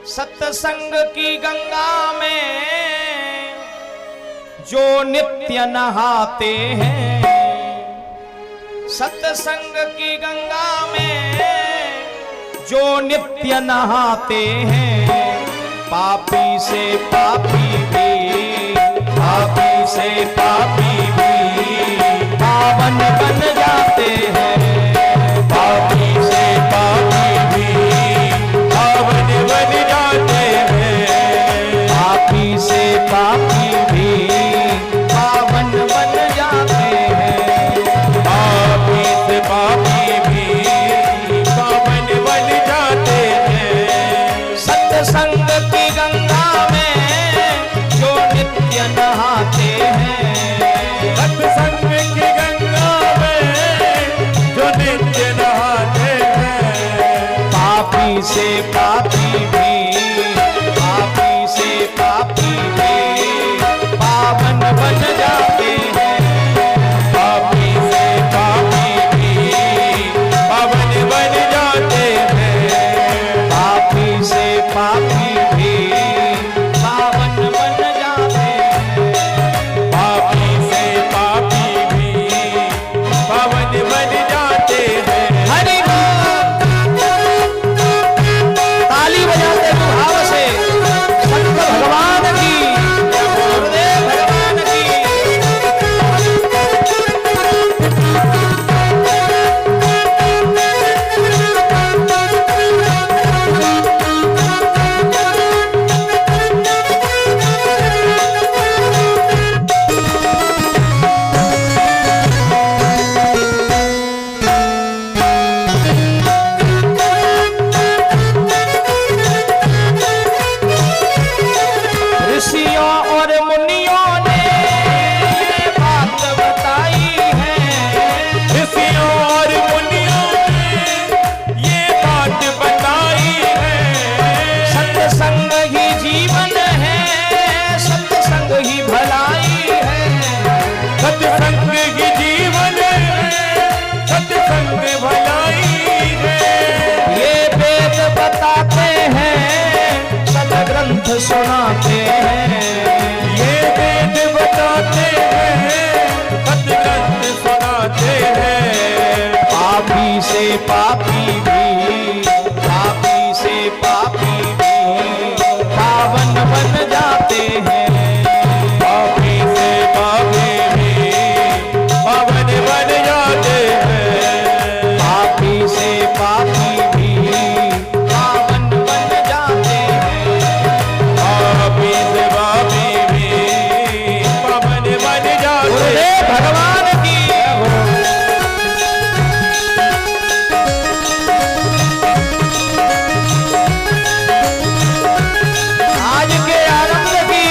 सत्संग की गंगा में जो नित्य नहाते हैं, सत्संग की गंगा में जो नित्य नहाते हैं, पापी से पापी भी, पापी से पापी भी पावन बन जाते हैं। पापी से पापी भी पावन बन जाते हैं। पापी से पापी भी पावन बन जाते हैं। पापी से पापी भी पावन बन जाते हैं। सत्संग की गंगा में जो नित्य नहाते हैं, सत्संग की गंगा में जो नित्य नहाते हैं। पापी से पापी भी, पापी से पापी भी पावन बन जाते हैं। पापी से पापी भी पावन बन जाते हैं। पापी से पापी भी पावन बन जाते हैं। पापी से पापी भी पावन बन जाते हैं। हरि बोल। ताली बजाते हुए भाव से शंकर भगवान की, गुरुदेव भगवान की। ऋषियों और मुनियों ने ये बात बताई है। ऋषियों और मुनियों ने ये बात बताई है। सत्संग ही जीवन है, सत्संग ही भलाई है। सत्संग ही जीवन है, सत्संग भलाई है। ये वेद बताते हैं, सदग्रंथ सुनाते हैं। ये वेद बताते हैं, सत्संग सुनाते हैं। पापी से पापी भी, पापी से पापी भी पावन बन जाते हैं। पापी से पापी भी पावन बन जाते हैं। पापी से पापी भी पावन बन जाते हैं। पापी से पापी भी पावन बन जाते गुरुदेव भगवान की। आज के आनंद की।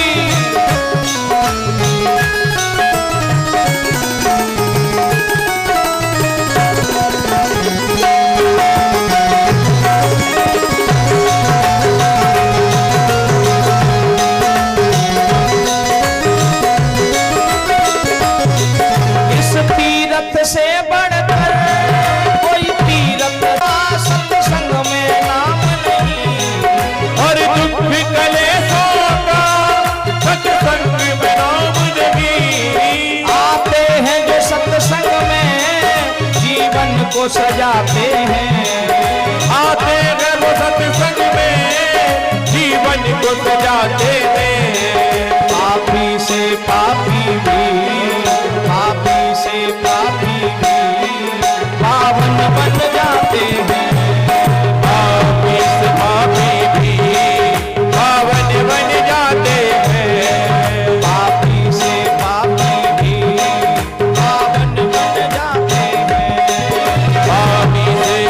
इस तीरथ से बढ़कर कोई तीरथ का सत्संग में नाम नहीं। और दुख कलेशों का सत्संग में नाम नहीं। आते हैं जो सत्संग में जीवन को सजाते हैं। आते हैं वो सत्संग में जीवन को सजाते हैं। पापी से पापी भी, पापी से पापी भी पावन बन जाते हैं। पापी से पापी भी पावन बन जाते हैं। पापी से पापी भी पावन बन जाते हैं। पापी से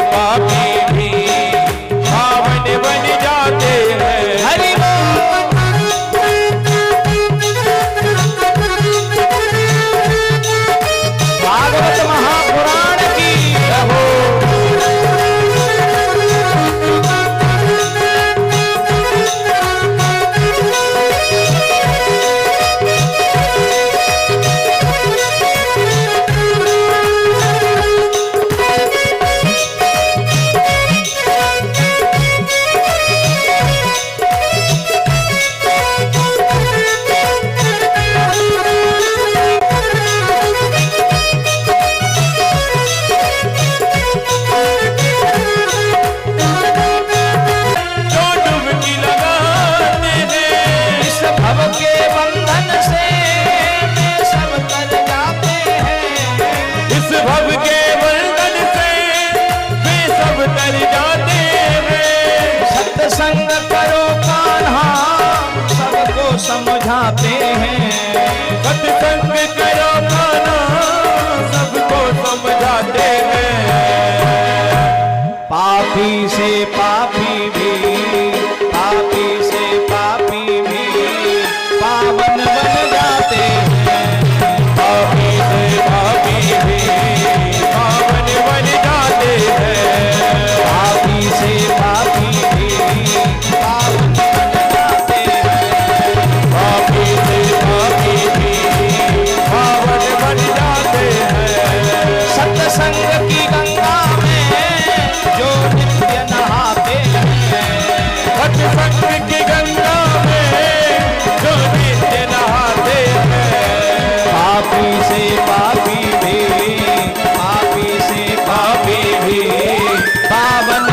सत्संग करो कान्हा सबको समझाते हैं। सत्संग करो कान्हा सबको समझाते हैं। पापी से पापी भी पावन बन जाते हैं। पापी से पापी भी पावन बन जाते हैं। पापी से पापी भी पावन बन जाते हैं। पापी से पापी भी पावन बन जाते हैं। सत्संग की गंगा में जो नित्य नहाते हैं। सत्संग की गंगा में जो नित्य नहाते हैं। पापी से पापी भी पावन